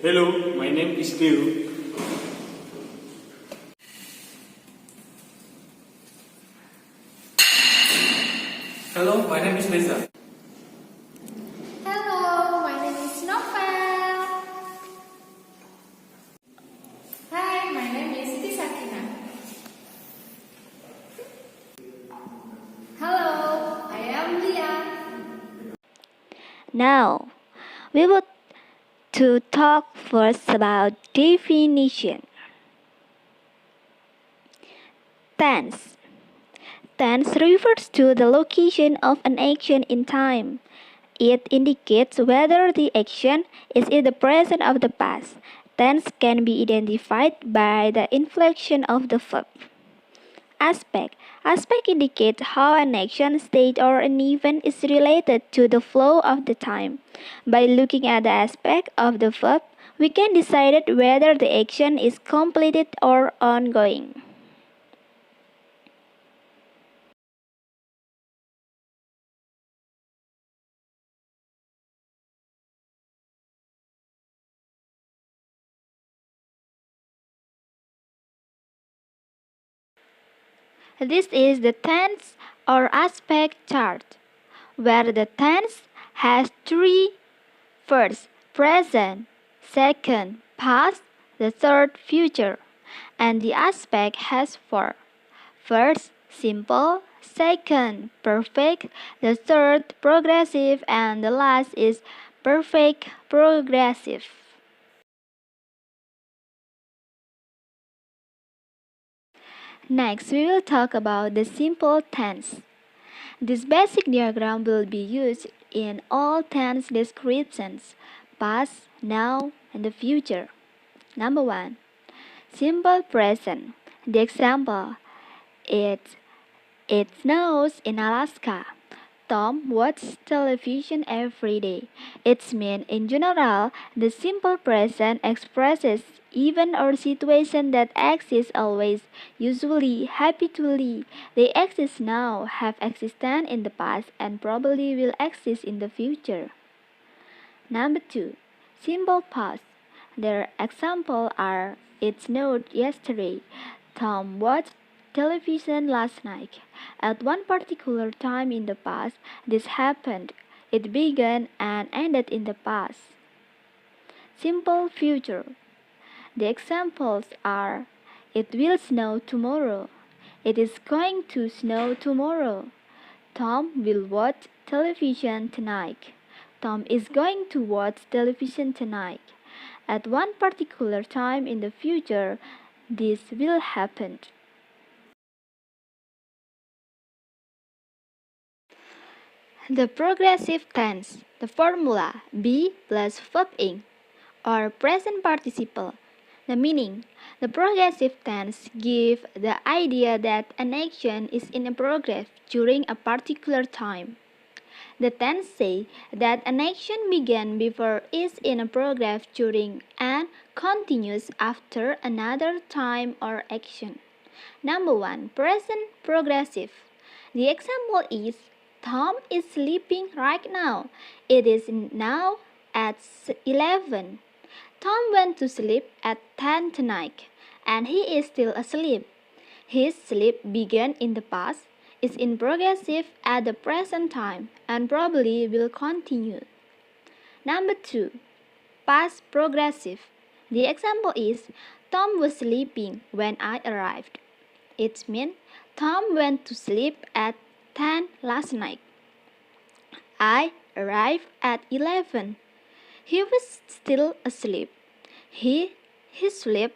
Hello, my name is Leo. Hello, my name is Lisa. Hello, my name is Novel. Hi, my name is Siti Sakina. Hello, I am Lia. Now, we would to talk first about definition. Tense. Tense refers to the location of an action in time. It indicates whether the action is in the present or the past. Tense can be identified by the inflection of the verb. Aspect. Aspect indicates how an action, state, or an event is related to the flow of the time. By looking at the aspect of the verb, we can decide whether the action is completed or ongoing. This is the tense or aspect chart, where the tense has three: first, present; second, past; the third, future. And the aspect has four: first, simple; second, perfect; the third, progressive; and the last is perfect progressive. Next, we will talk about the simple tense. This basic diagram will be used in all tense descriptions: past, now, and the future. Number 1. Simple present. The example: it snows in Alaska. Tom watches television every day. It means in general, the simple present expresses event or situation that exist always, usually, habitually. They exist now, have existed in the past, and probably will exist in the future. Number 2. Simple past. Their examples are: it snowed yesterday. Tom watched television last night. At one particular time in the past, this happened. It began and ended in the past. Simple future. The examples are: it will snow tomorrow. It is going to snow tomorrow. Tom will watch television tonight. Tom is going to watch television tonight. At one particular time in the future, this will happen. The progressive tense, the formula be plus verb ing, or present participle. The meaning: the progressive tense gives the idea that an action is in progress during a particular time. The tense says that an action began before, is in progress during, and continues after another time or action. Number 1. Present progressive. The example is: Tom is sleeping right now. It is now at 11. Tom went to sleep at 10 tonight, and he is still asleep. His sleep began in the past, is in progressive at the present time, and probably will continue. Number 2. Past progressive. The example is: Tom was sleeping when I arrived. It means Tom went to sleep at 10 last night. I arrived at 11. He was still asleep. His sleep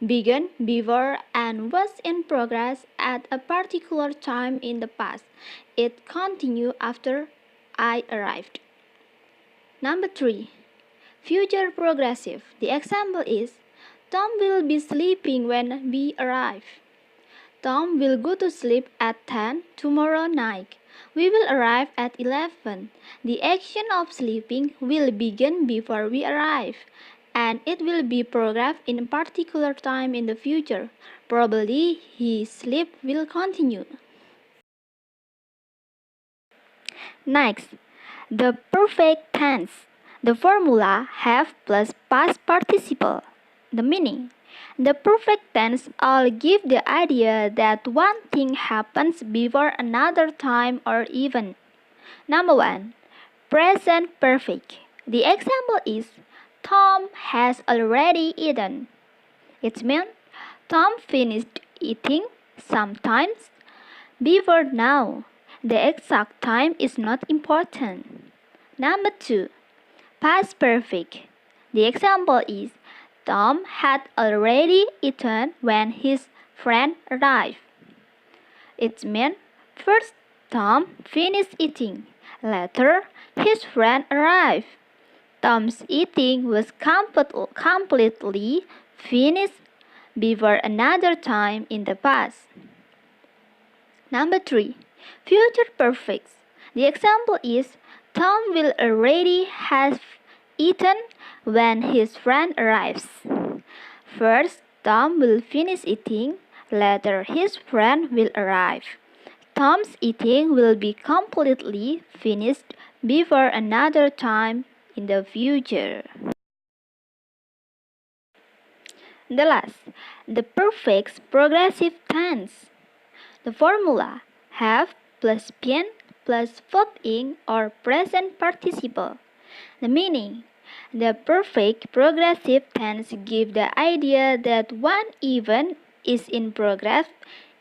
began before and was in progress at a particular time in the past. It continued after I arrived. Number 3. Future progressive. The example is: Tom will be sleeping when we arrive. Tom will go to sleep at 10 tomorrow night. We will arrive at 11. The action of sleeping will begin before we arrive, and it will be progressed in a particular time in the future. Probably his sleep will continue. Next, the perfect tense. The formula have plus past participle. The meaning. The perfect tense all give the idea that one thing happens before another time or event. Number 1. Present perfect. The example is Tom has already eaten. It means Tom finished eating sometimes before now. The exact time is not important. Number 2. Past perfect. The example is Tom had already eaten when his friend arrived. It means first Tom finished eating. Later, his friend arrived. Tom's eating was completely finished before another time in the past. Number 3. Future perfect. The example is Tom will already have eaten when his friend arrives. First, Tom will finish eating. Later, his friend will arrive. Tom's eating will be completely finished before another time in the future. The last, the perfect progressive tense. The formula have plus been plus verb ing or present participle. The meaning. The perfect progressive tense gives the idea that one event is in progress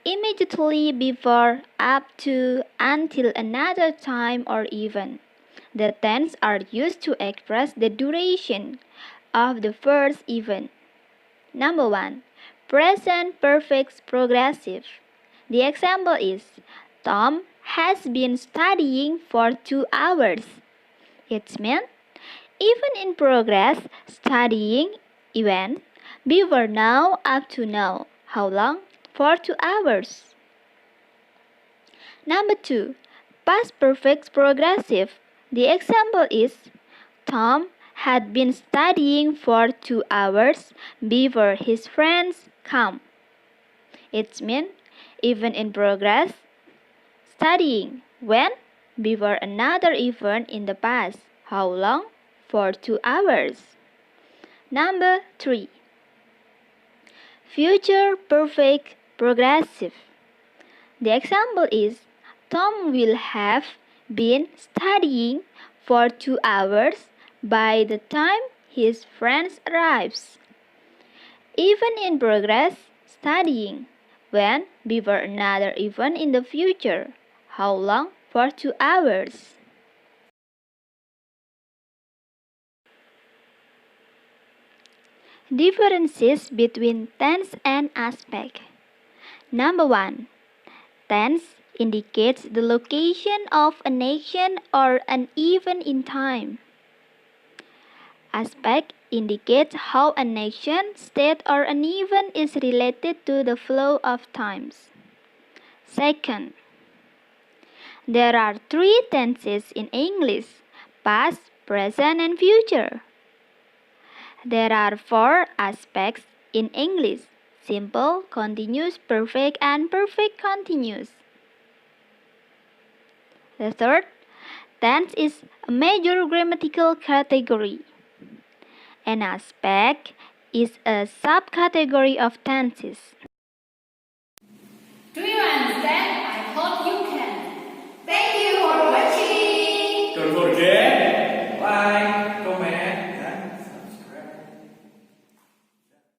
immediately before, up to, until another time or event. The tense are used to express the duration of the first event. Number 1. Present perfect progressive. The example is Tom has been studying for 2 hours. It means even in progress studying event before now up to now. How long? For 2 hours. Number 2. Past perfect progressive. The example is Tom had been studying for 2 hours before his friends come. It means even in progress studying. When? Before another event in the past. How long? For 2 hours. Number 3. Future perfect progressive. The example is Tom will have been studying for 2 hours by the time his friends arrives. Even in progress studying. When? Before another event in the future. How long? For 2 hours. Differences between tense and aspect. Number 1. Tense indicates the location of an action or an event in time. Aspect indicates how an action, state, or an event is related to the flow of times. Second, there are 3 tenses in English: past, present, and future. There are 4 aspects in English: simple, continuous, perfect, and perfect continuous. The third, tense is a major grammatical category. An aspect is a subcategory of tenses.